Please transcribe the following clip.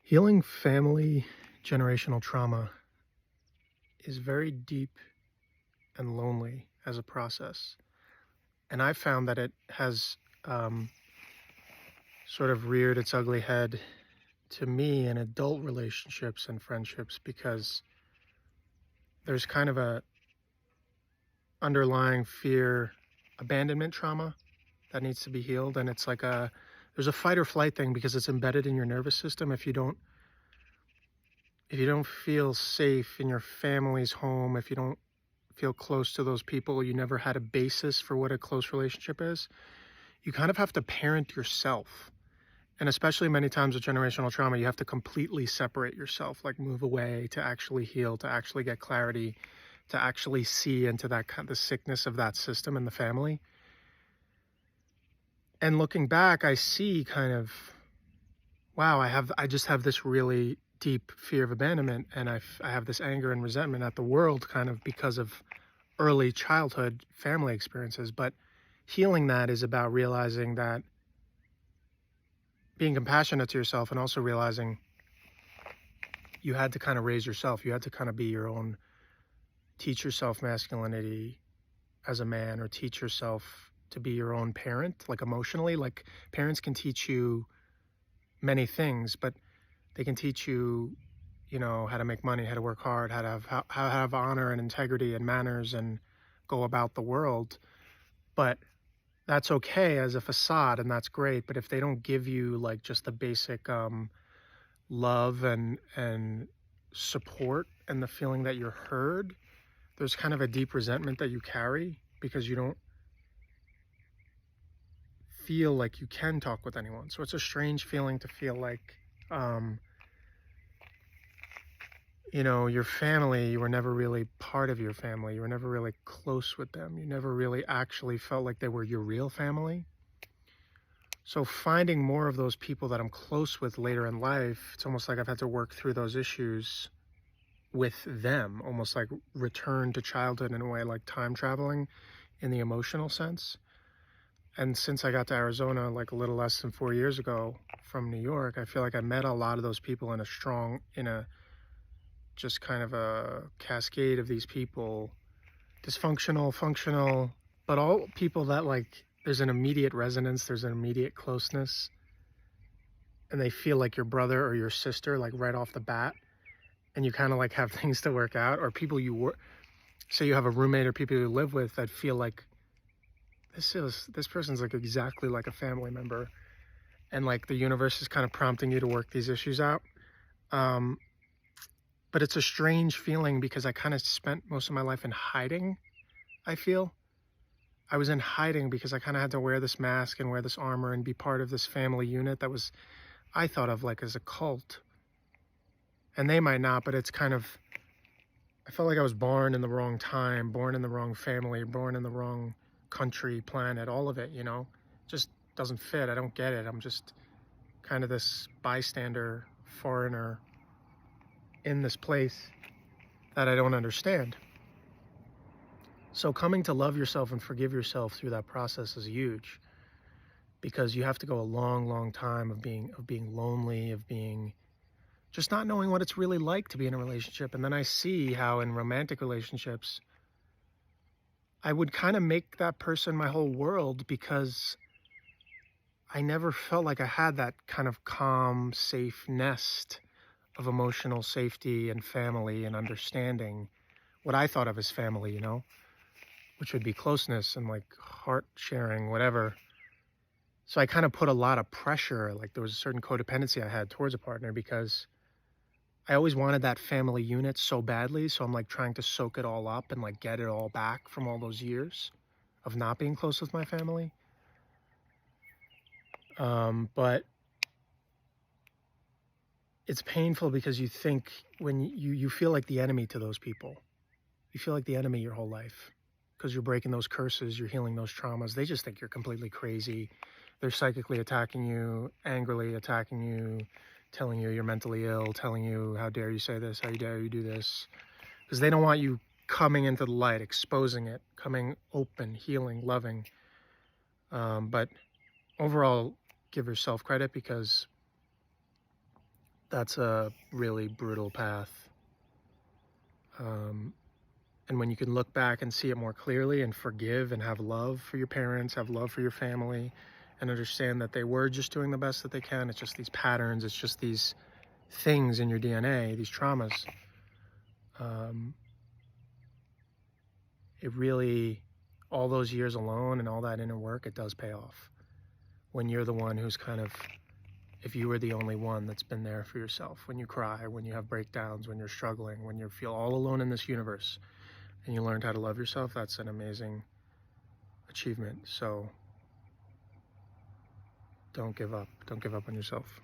Healing family generational trauma is very deep and lonely as a process. And I found that it has sort of reared its ugly head to me in adult relationships and friendships because there's kind of a underlying fear, abandonment trauma that needs to be healed. And it's like there's a fight or flight thing because it's embedded in your nervous system. If you don't feel safe in your family's home, if you don't feel close to those people, you never had a basis for what a close relationship is, you kind of have to parent yourself. And especially many times with generational trauma, you have to completely separate yourself, like move away to actually heal, to actually get clarity, to actually see into that kind of the sickness of that system and the family. And looking back, I see kind of, wow, I just have this really deep fear of abandonment, and I have this anger and resentment at the world kind of because of early childhood family experiences. But healing that is about realizing that, being compassionate to yourself, and also realizing you had to kind of raise yourself. You had to kind of be your own, teach yourself masculinity as a man, or teach yourself to be your own parent, like emotionally. Like parents can teach you many things, but they can teach you, how to make money, how to work hard, how to have honor and integrity and manners and go about the world. But that's okay as a facade, and that's great. But if they don't give you like just the basic love and support and the feeling that you're heard, there's kind of a deep resentment that you carry because you don't feel like you can talk with anyone. So it's a strange feeling to feel like, your family, you were never really part of your family. You were never really close with them. You never really actually felt like they were your real family. So finding more of those people that I'm close with later in life, it's almost like I've had to work through those issues with them, almost like return to childhood in a way, like time traveling in the emotional sense. And since I got to Arizona like a little less than 4 years ago from New York, I feel like I met a lot of those people in a just kind of a cascade of these people, dysfunctional, functional, but all people that like, there's an immediate resonance, there's an immediate closeness, and they feel like your brother or your sister, like right off the bat, and you kind of like have things to work out. Or people say you have a roommate or people you live with that feel like this person's like exactly like a family member, and like the universe is kind of prompting you to work these issues out. But it's a strange feeling because I kind of spent most of my life in hiding. I feel I was in hiding because I kind of had to wear this mask and wear this armor and be part of this family unit that was, I thought of like as a cult. And they might not, but it's kind of, I felt like I was born in the wrong time, born in the wrong family, born in the wrong country, planet, all of it, just doesn't fit. I don't get it. I'm just kind of this bystander, foreigner in this place that I don't understand. So coming to love yourself and forgive yourself through that process is huge, because you have to go a long, long time of being lonely, of being just not knowing what it's really like to be in a relationship. And then I see how in romantic relationships, I would kind of make that person my whole world, because I never felt like I had that kind of calm, safe nest of emotional safety and family and understanding, what I thought of as family, which would be closeness and like heart sharing, whatever. So I kind of put a lot of pressure, like there was a certain codependency I had towards a partner because I always wanted that family unit so badly. So I'm like trying to soak it all up and like get it all back from all those years of not being close with my family. But it's painful because you think, when you feel like the enemy to those people, you feel like the enemy your whole life, because you're breaking those curses, you're healing those traumas. They just think you're completely crazy. They're psychically attacking you, angrily attacking you, telling you you're mentally ill, telling you, how dare you say this, how dare you do this, because they don't want you coming into the light, exposing it, coming open, healing, loving. But overall, give yourself credit, because That's a really brutal path. And when you can look back and see it more clearly and forgive and have love for your parents, have love for your family, and understand that they were just doing the best that they can. It's just these patterns, it's just these things in your DNA, these traumas. It really, all those years alone and all that inner work, it does pay off. When you're the one who's kind of, if you were the only one that's been there for yourself, when you cry, when you have breakdowns, when you're struggling, when you feel all alone in this universe, and you learned how to love yourself, that's an amazing achievement. So don't give up. Don't give up on yourself.